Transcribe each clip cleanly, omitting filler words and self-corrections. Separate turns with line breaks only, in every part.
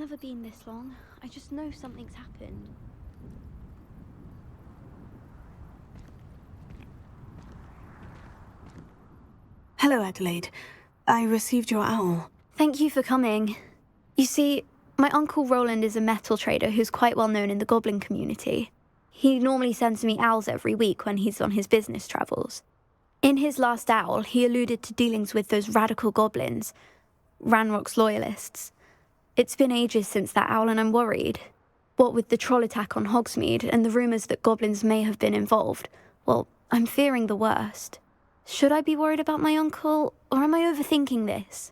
never been this long. I just know something's happened.
Hello, Adelaide. I received your owl.
Thank you for coming. You see, my uncle Rowland is a metal trader who's quite well known in the goblin community. He normally sends me owls every week when he's on his business travels. In his last owl, he alluded to dealings with those radical goblins, Ranrock's loyalists. It's been ages since that owl and I'm worried. What with the troll attack on Hogsmeade and the rumours that goblins may have been involved, well, I'm fearing the worst. Should I be worried about my uncle, or am I overthinking this?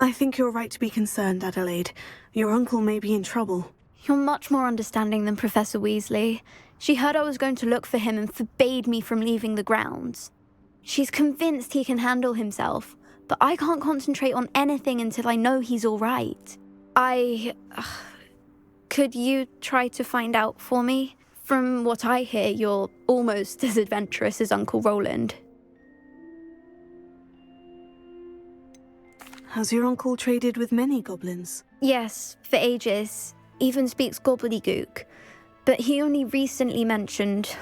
I think you're right to be concerned, Adelaide. Your uncle may be in trouble.
You're much more understanding than Professor Weasley. She heard I was going to look for him and forbade me from leaving the grounds. She's convinced he can handle himself, but I can't concentrate on anything until I know he's all right. Could you try to find out for me? From what I hear, you're almost as adventurous as Uncle Rowland.
Has your uncle traded with many goblins?
Yes, for ages. Even speaks gobbledygook. But he only recently mentioned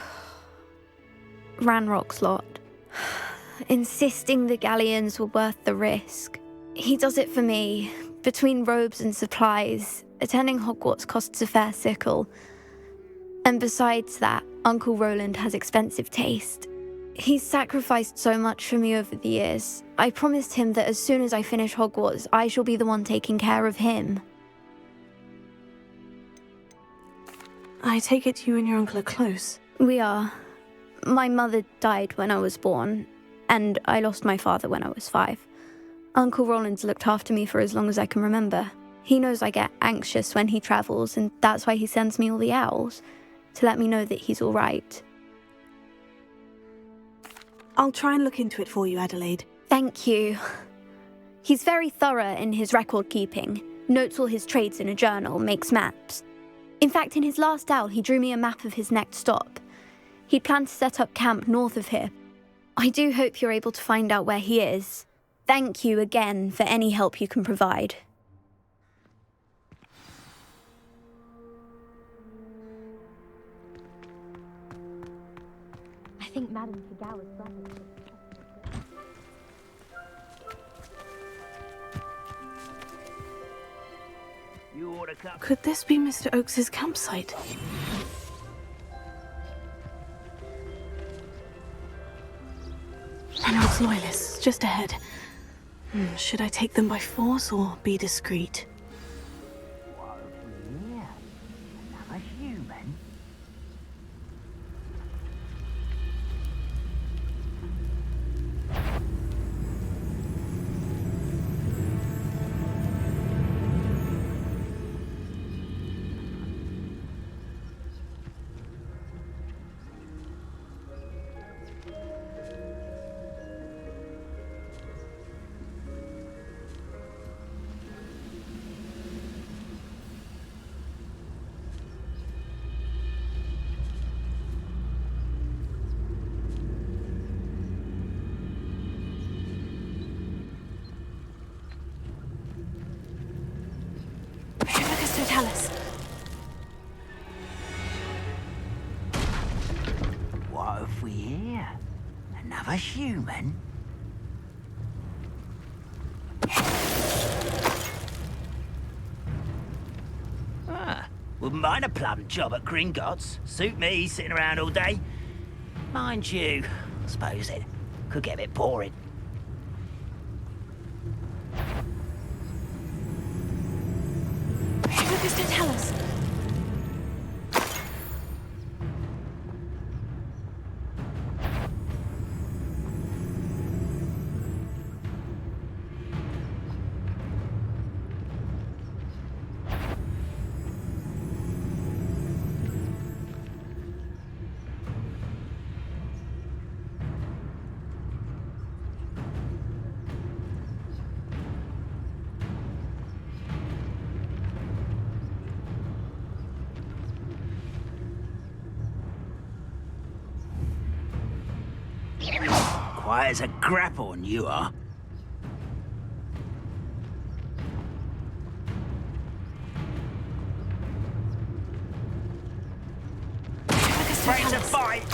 Ranrock's lot, insisting the galleons were worth the risk. He does it for me. Between robes and supplies, attending Hogwarts costs a fair sickle. And besides that, Uncle Rowland has expensive taste. He's sacrificed so much for me over the years. I promised him that as soon as I finish Hogwarts, I shall be the one taking care of him.
I take it you and your uncle are close.
We are. My mother died when I was born, and I lost my father when I was 5. Uncle Rowland's looked after me for as long as I can remember. He knows I get anxious when he travels, and that's why he sends me all the owls, to let me know that he's all right.
I'll try and look into it for you, Adelaide.
Thank you. He's very thorough in his record keeping, notes all his trades in a journal, makes maps. In fact, in his last owl, he drew me a map of his next stop. He planned to set up camp north of here. I do hope you're able to find out where he is. Thank you again for any help you can provide. I think Madame Tagawa's brother...
Could this be Mr. Oakes's campsite? Ranrock's loyalists, just ahead. Should I take them by force or be discreet?
Another human?
Tell us.
What have we here? Another human? Wouldn't mind a plum job at Gringotts. Suit me, sitting around all day. Mind you, I suppose it could get a bit boring.
Lucas, don't tell us.
Quiet as a grapple, you are. afraid to
Alice.
fight.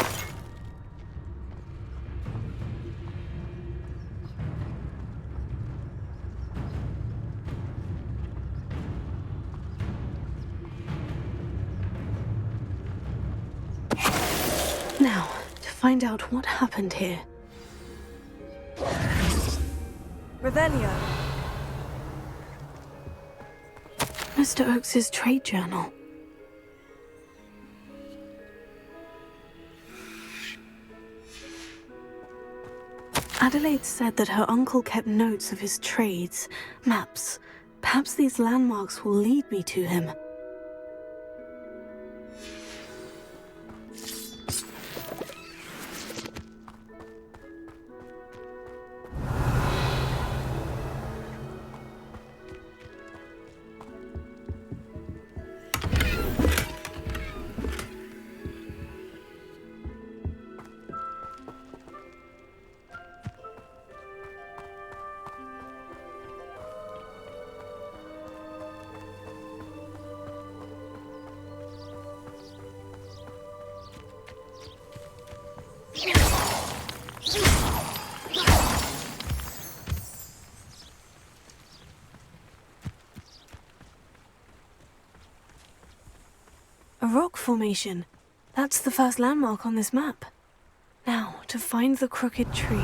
Now, to find out what happened here.
Revelio.
Mr. Oakes's trade journal. Adelaide said that her uncle kept notes of his trades, maps. Perhaps these landmarks will lead me to him. A rock formation. That's the first landmark on this map. Now, to find the crooked tree.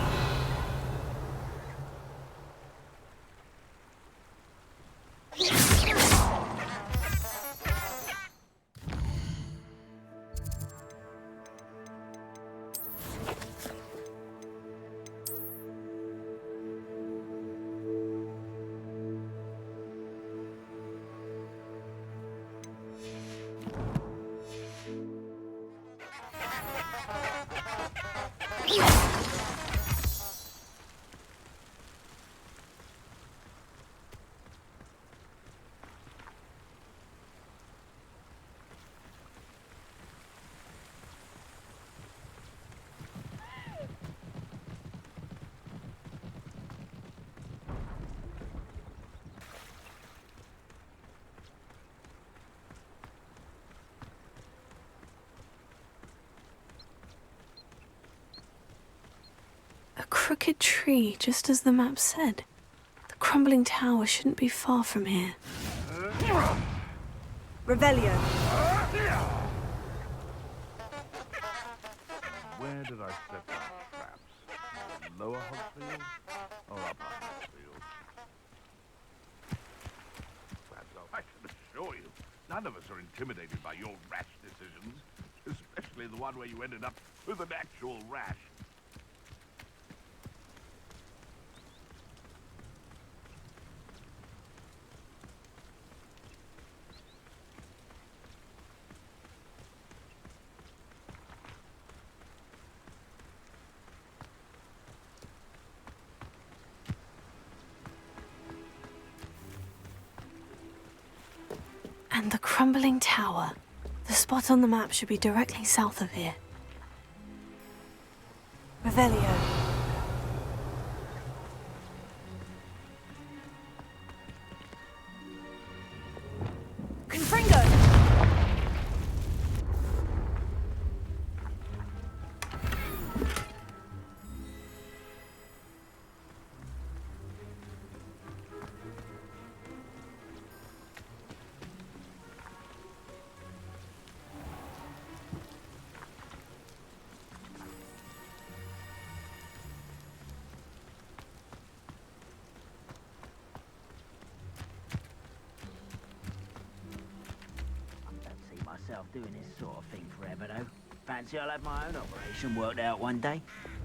A crooked tree, just as the map said. The crumbling tower shouldn't be far from here.
Revelio.
Where did I set my traps? Lower Hogfield or upper Hogfield? I can assure you, none of us are intimidated by your rash decisions, especially the one where you ended up with an actual rash.
And the crumbling tower. The spot on the map should be directly south of here.
Revelio. Confringo.
Doing this sort of thing forever, though. Fancy I'll have my own operation worked out one day.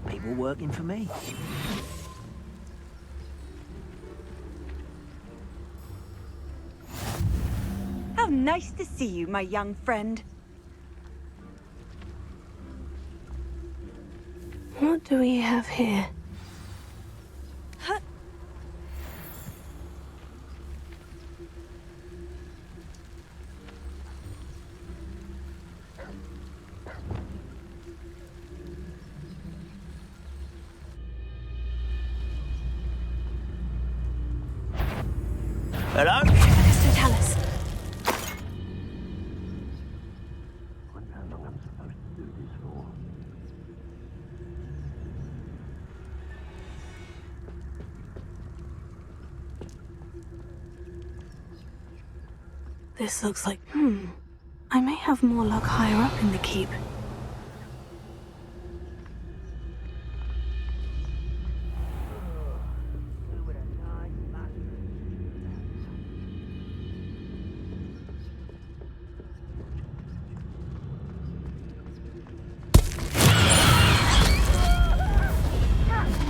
People working for me.
How nice to see you, my young friend.
What do we have here?
Hello?
Mr. Tallis.
What am I supposed to do?
This looks like... I may have more luck higher up in the keep.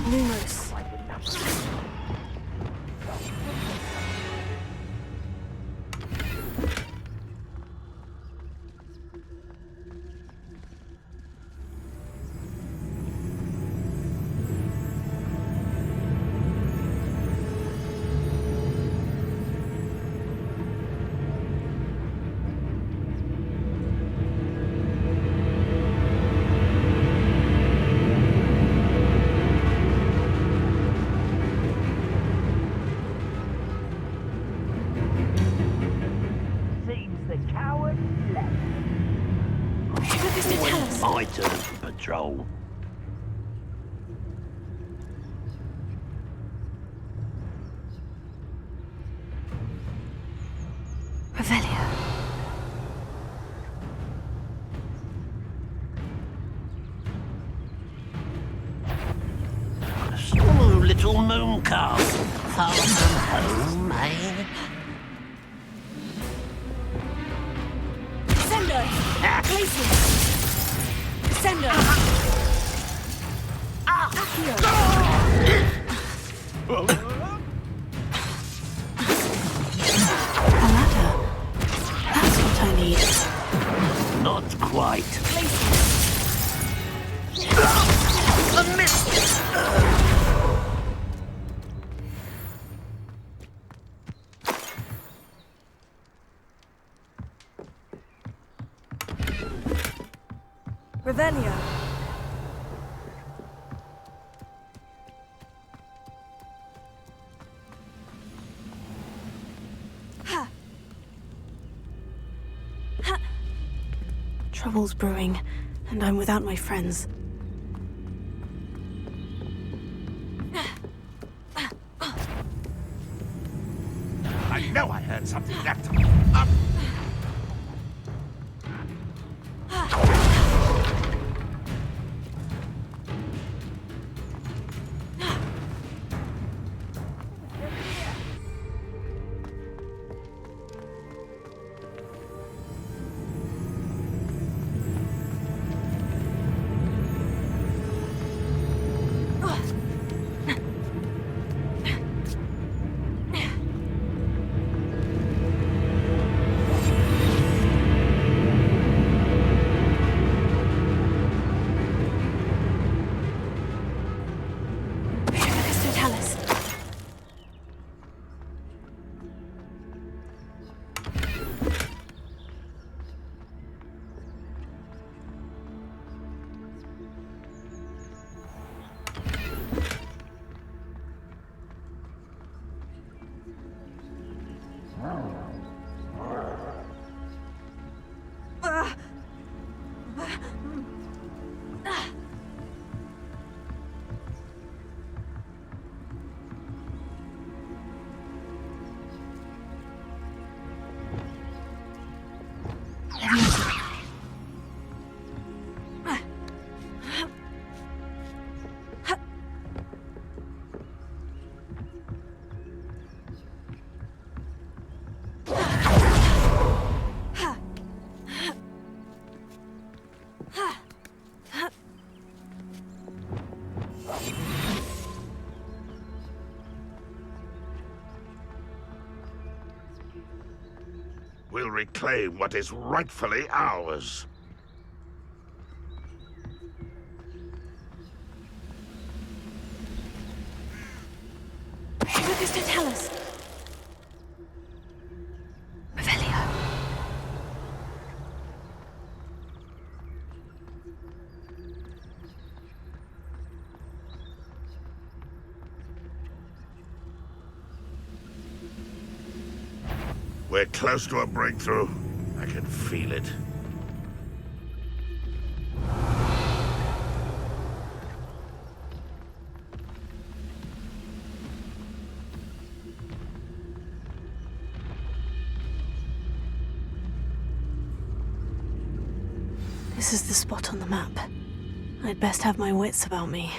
Lumos.
Seems the coward left. My turn for patrol.
Revelio.
A small little moon castle, far from home, eh?
Sender! Places! Sender! Accio!
A ladder. That's what I need.
Not quite. A miss!
Revelio.
Trouble's brewing, and I'm without my friends.
I know I heard something that time. Up! We'll reclaim what is rightfully ours.
Lucas, don't tell us. Revelio.
We're close to a breakthrough. I can feel it.
This is the spot on the map. I'd best have my wits about me.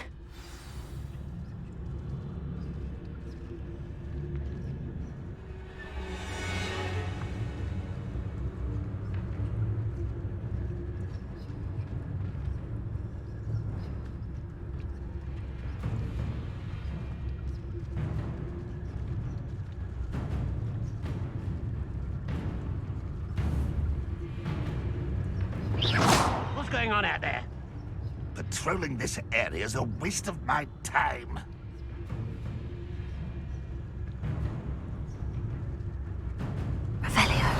What's going on out there?
Patrolling this area is a waste of my time.
Revelio.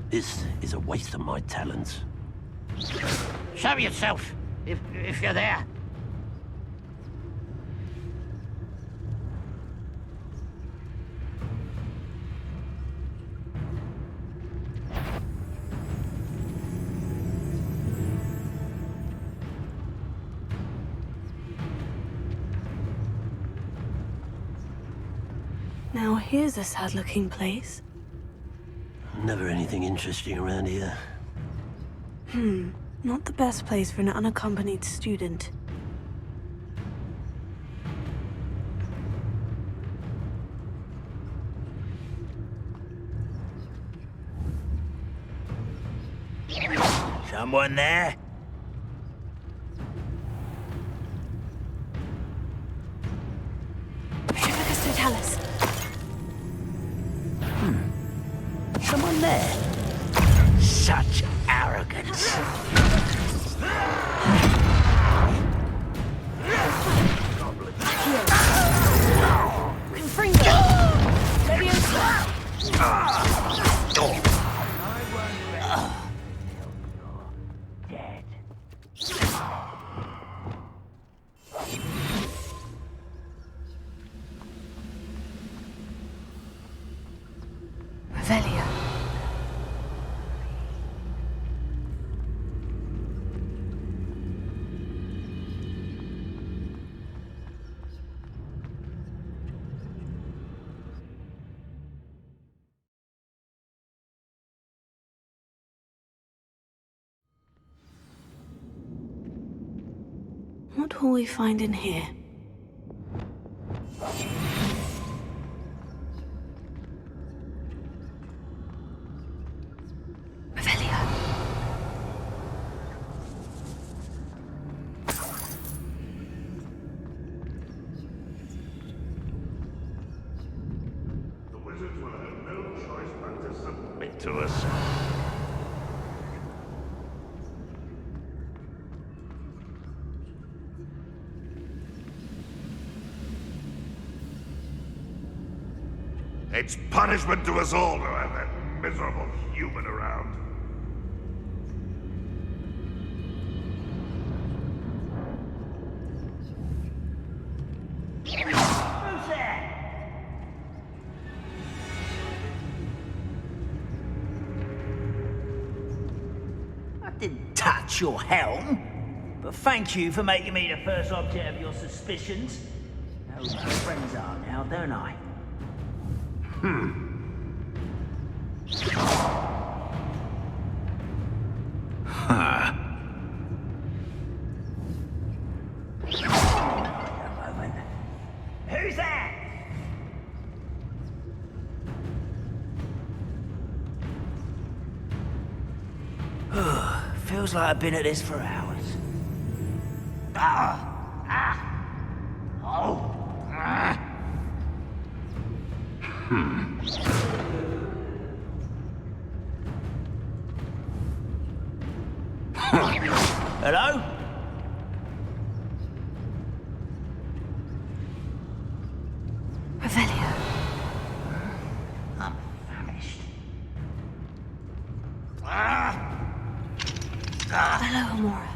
This is a waste of my talents. Show yourself, if you're there.
Now here's a sad-looking place.
Never anything interesting around here.
Not the best place for an unaccompanied student.
Someone there?
Totalis.
Someone there? Such arrogance.
Confringo. Leviosa.
Dead.
Revelio.
What will we find in here?
Revelio.
The wizards will have no choice but to submit to us. It's punishment to us all to have that miserable human around.
Who's there? I didn't touch your helm, but thank you for making me the first object of your suspicions. Know who my friends are now, don't I? A moment. Who's there? Feels like I've been at this for hours. Hello?
Revelio.
I'm famished.
Hello, Amora.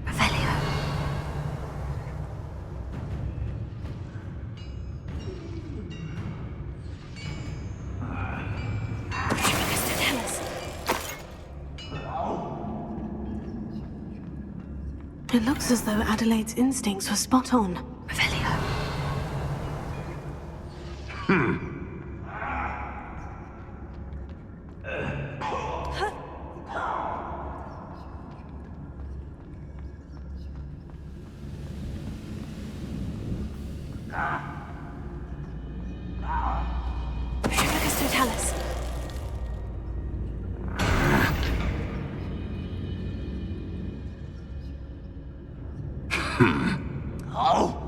Revelio. Totalis.
It looks as though Adelaide's instincts were spot on.
Revelio. Totalis.
Oh?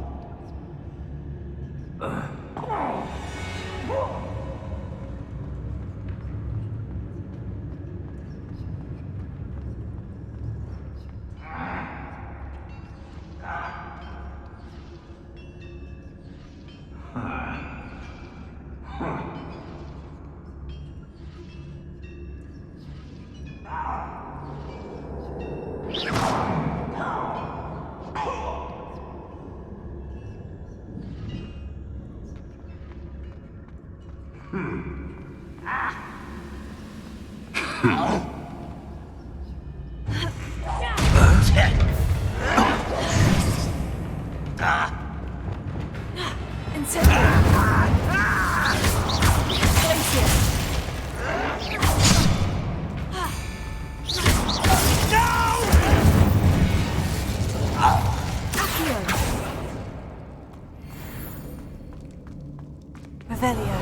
Revelio.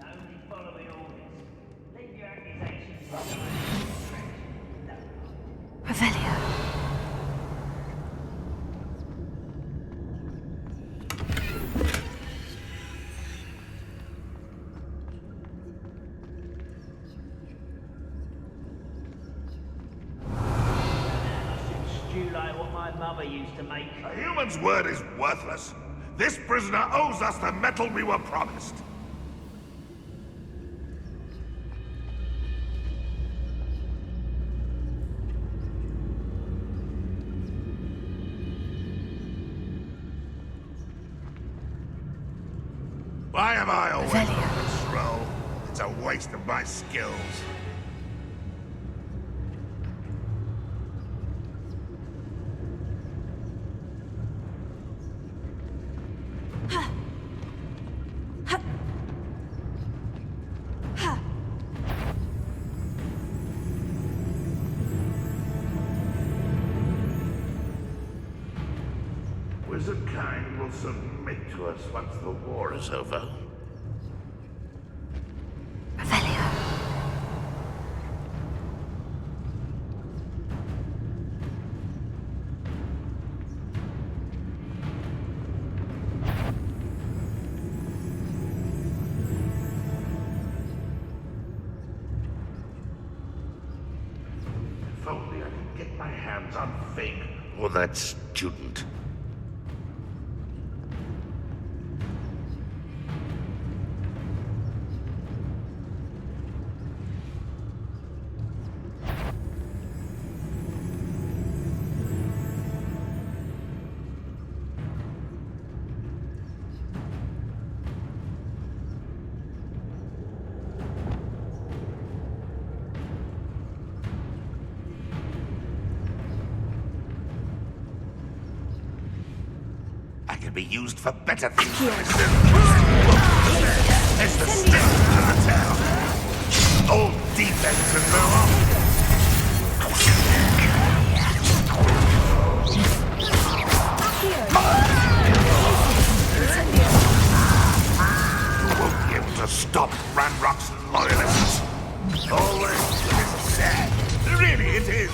Only following orders. Leave your accusations.
Revelio.
Stew like what my mother used to make.
A human's word is worthless. This prisoner owes us the metal we were promised. Why am I always on this roll? It's a waste of my skills. Wizard kind will submit to us once the war is over.
Revelio.
If only I could get my hands on Fig or that student. I could be used for better things than this. There's the stick old defense and no You won't be able to stop Ranrock's loyalists. Always sad. Really, it is.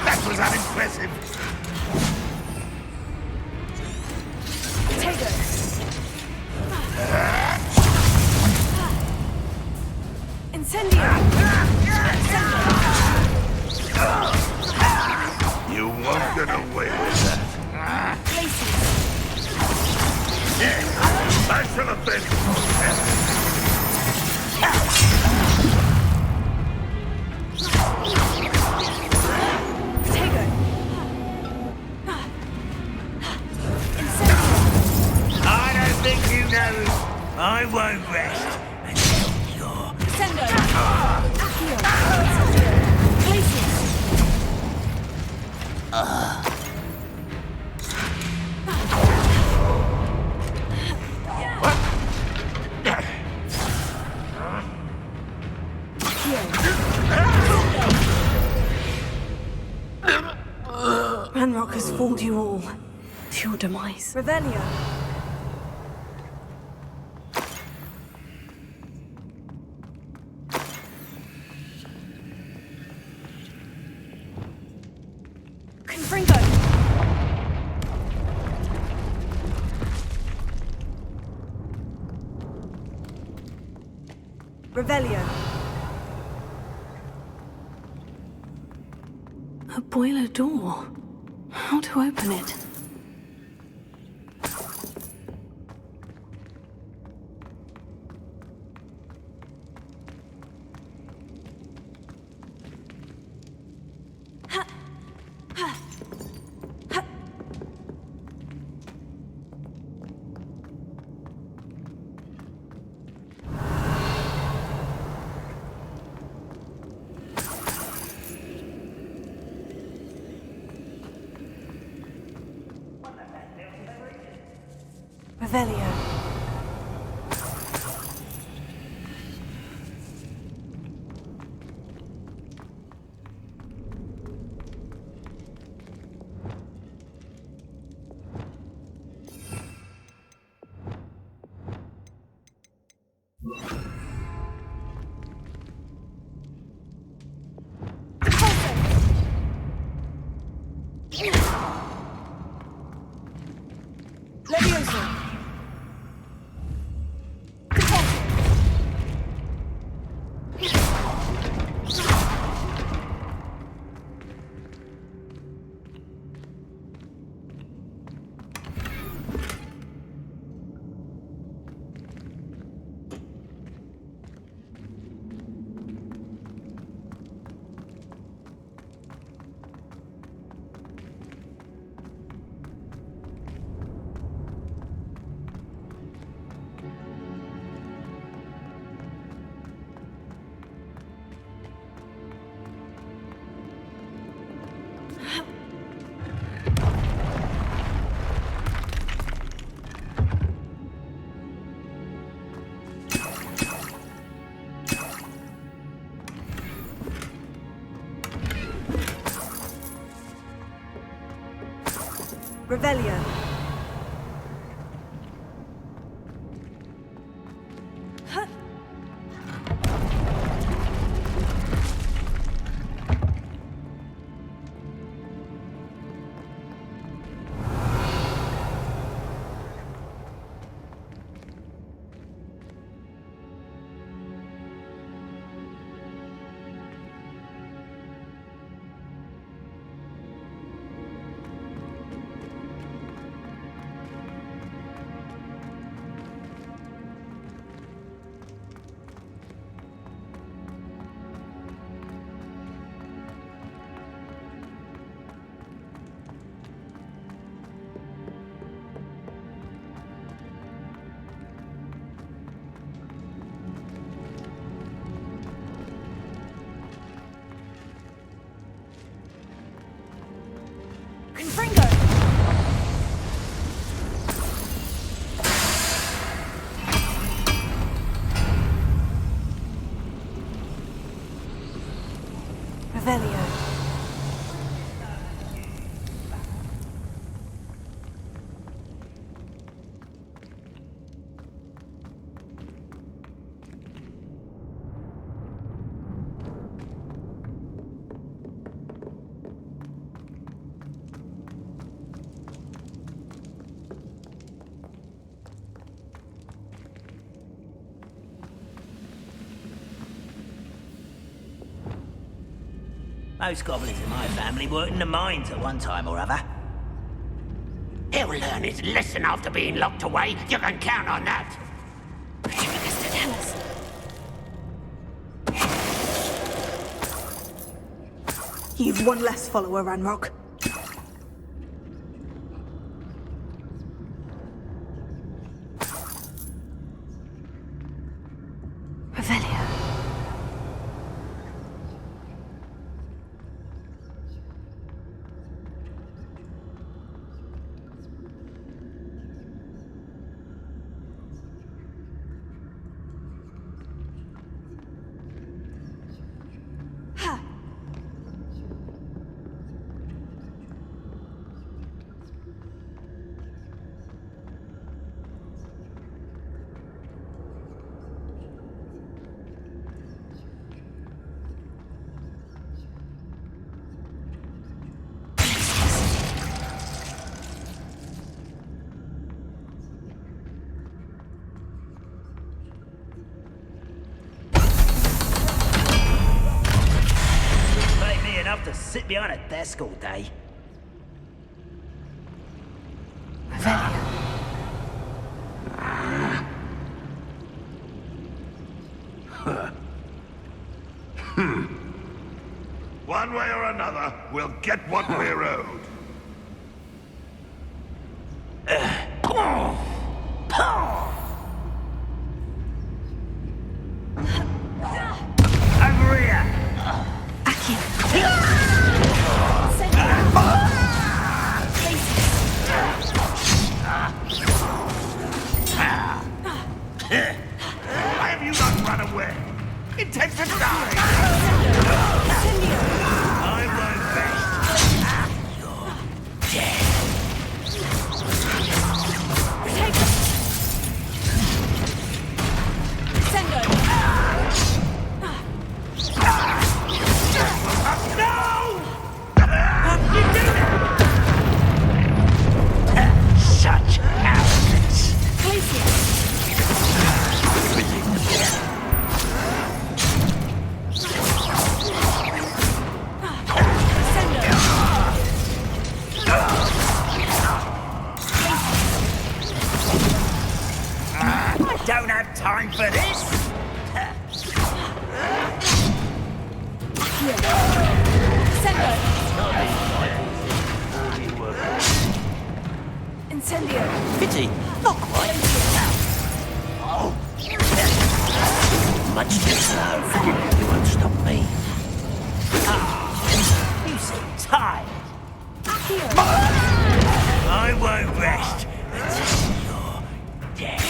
That was unimpressive. You won't get away with that. I shall have been.
Ranrock has fooled you all. To your demise.
Revelio. Confringo. Revelio.
A boiler door. How to open it?
Revelio. Levioso. Revelio. Confringo. Revelio.
Most goblins in my family worked in the mines at one time or other.
He'll learn his lesson after being locked away. You can count on that.
You've one less follower, Ranrock.
Revelio.
behind a desk all day.
One way or another, we'll get what we're owed.
Over here!
Why have you not run away? It takes a die! I won't rest. You're dead.
Such arrogance. I don't have time for this.
Pity, not quite. Oh. Much too slow. You won't stop me.
You seem tired. I won't rest until you're dead.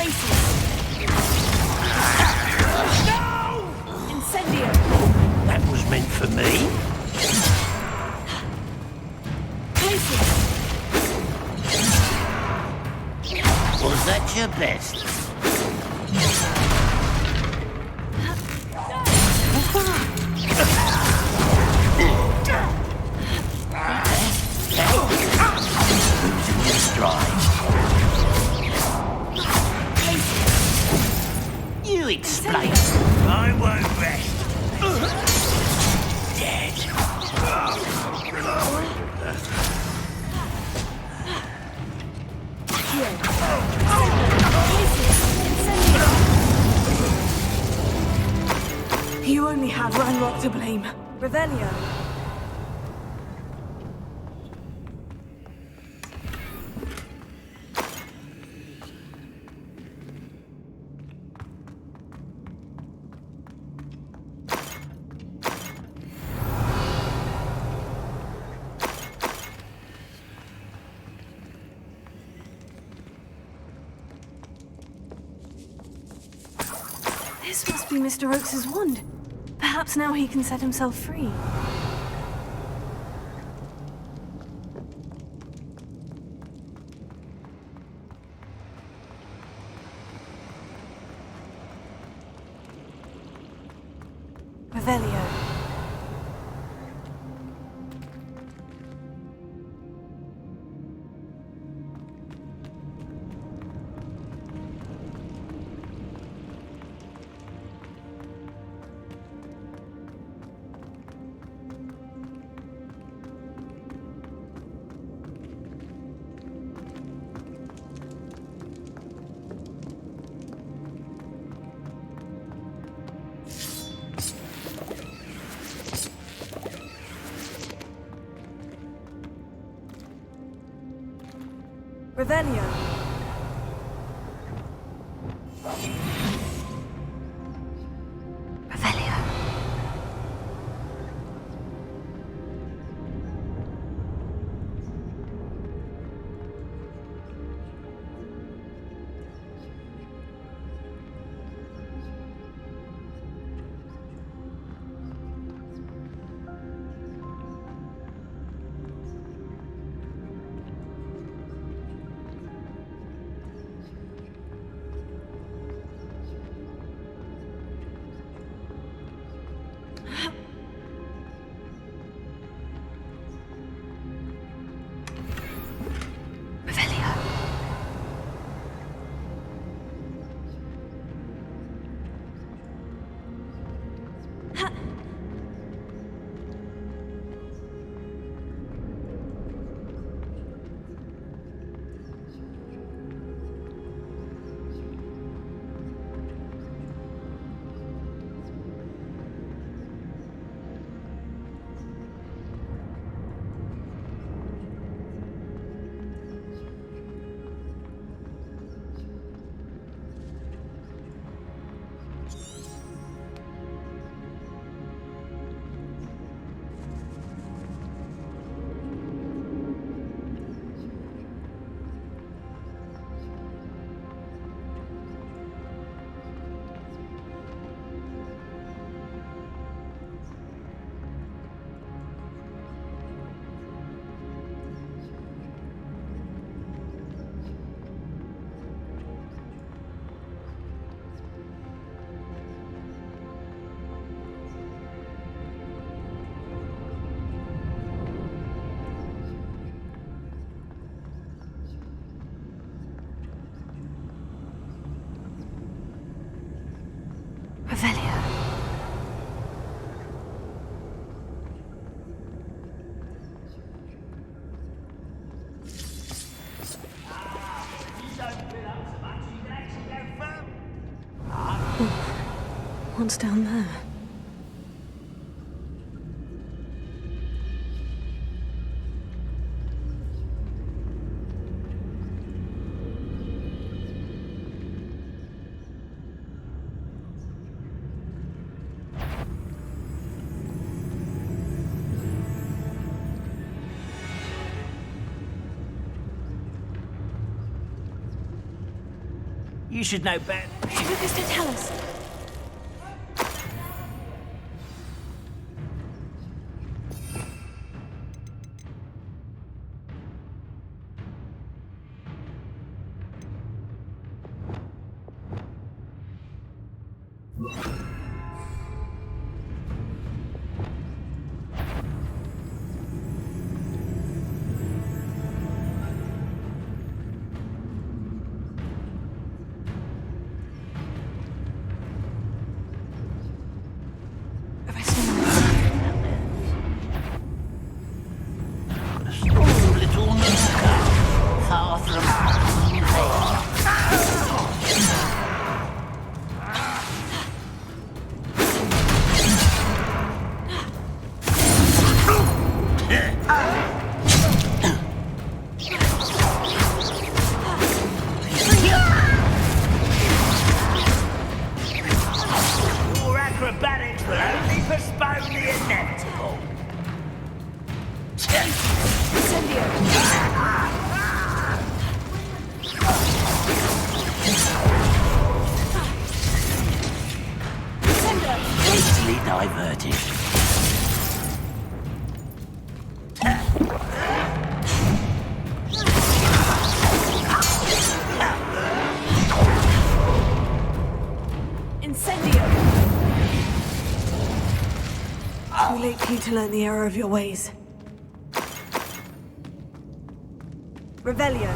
That was meant for me. Was that your best? Losing your stride. You explain.
I won't rest. Dead.
You only had Ranrock to blame.
Revelio.
This must be Mr. Oakes's wand. Perhaps now he can set himself free. Revelio. Revelio.
Revelio.
What's down there?
You should know better.
Lucas, don't tell us.
Little Nika, far from your acrobatics will only postpone the inevitable. Hastily diverted.
Too late for you to learn the error of your ways.
Revelio.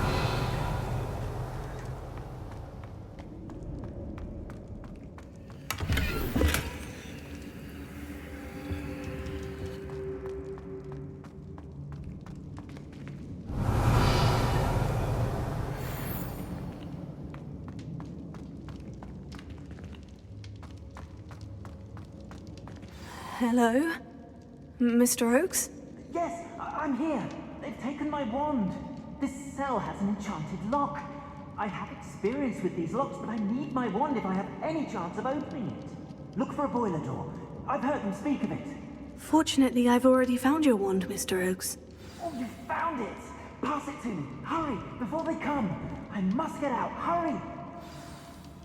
Hello? Mr. Oakes?
Yes, I'm here. They've taken my wand. This cell has an enchanted lock. I have experience with these locks, but I need my wand if I have any chance of opening it. Look for a boiler door. I've heard them speak of it.
Fortunately, I've already found your wand, Mr. Oakes.
Oh, you found it! Pass it to me. Hurry, before they come. I must get out. Hurry!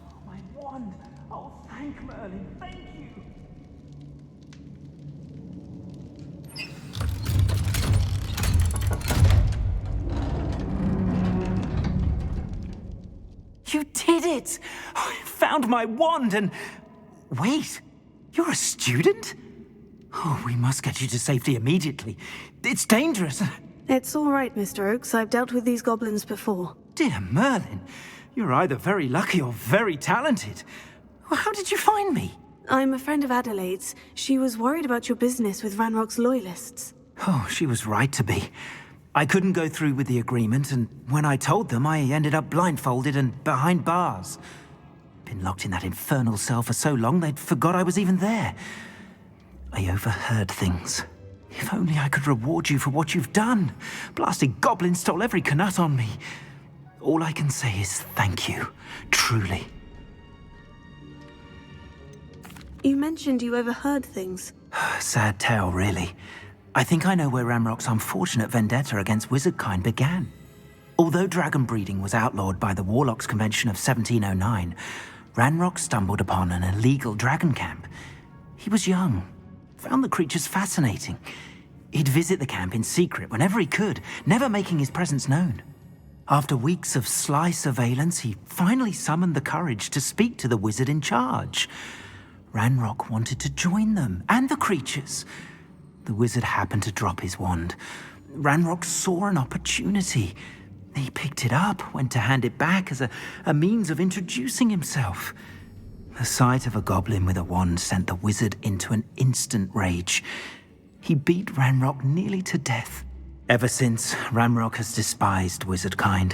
Oh, my wand. Oh, thank Merlin. Thank you. You did it! I found my wand and... Wait, you're a student? Oh, we must get you to safety immediately. It's dangerous.
It's all right, Mr. Oakes. I've dealt with these goblins before.
Dear Merlin, you're either very lucky or very talented. Well, how did you find me?
I'm a friend of Adelaide's. She was worried about your business with Ranrock's loyalists.
Oh, she was right to be. I couldn't go through with the agreement, and when I told them, I ended up blindfolded and behind bars. Been locked in that infernal cell for so long, they'd forgot I was even there. I overheard things. If only I could reward you for what you've done. Blasted goblin stole every canut on me. All I can say is thank you, truly.
You mentioned you overheard things.
Sad tale, really. I think I know where Ranrock's unfortunate vendetta against wizardkind began. Although dragon breeding was outlawed by the Warlocks Convention of 1709, Ranrock stumbled upon an illegal dragon camp. He was young, found the creatures fascinating. He'd visit the camp in secret whenever he could, never making his presence known. After weeks of sly surveillance, he finally summoned the courage to speak to the wizard in charge. Ranrock wanted to join them, and the creatures. The wizard happened to drop his wand. Ranrock saw an opportunity. He picked it up, went to hand it back as a means of introducing himself. The sight of a goblin with a wand sent the wizard into an instant rage. He beat Ranrock nearly to death. Ever since, Ranrock has despised wizardkind,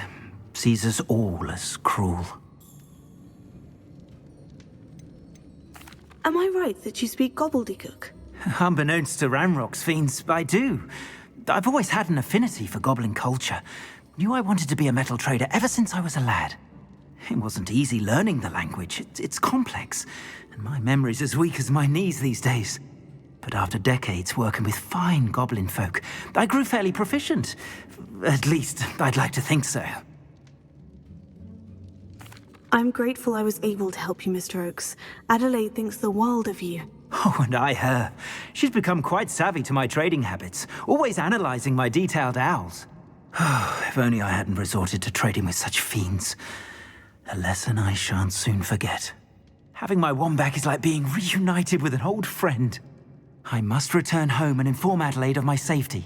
sees us all as cruel.
Am I right that you speak gobbledygook?
Unbeknownst to Ranrock's fiends, I do. I've always had an affinity for goblin culture. Knew I wanted to be a metal trader ever since I was a lad. It wasn't easy learning the language. It's complex, and my memory's as weak as my knees these days. But after decades working with fine goblin folk, I grew fairly proficient. At least, I'd like to think so.
I'm grateful I was able to help you, Mr. Oakes. Adelaide thinks the world of you.
Oh, and I her. She's become quite savvy to my trading habits, always analyzing my detailed owls. If only I hadn't resorted to trading with such fiends. A lesson I shan't soon forget. Having my wombat is like being reunited with an old friend. I must return home and inform Adelaide of my safety.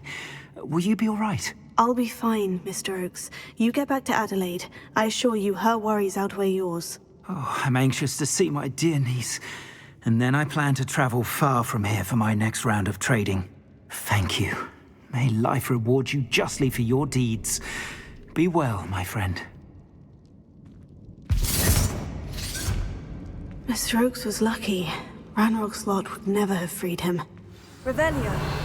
Will you be all right?
I'll be fine, Mr. Oakes. You get back to Adelaide. I assure you her worries outweigh yours.
Oh, I'm anxious to see my dear niece. And then I plan to travel far from here for my next round of trading. Thank you. May life reward you justly for your deeds. Be well, my friend.
Mr. Oakes was lucky. Ranrock's lot would never have freed him.
Revelio.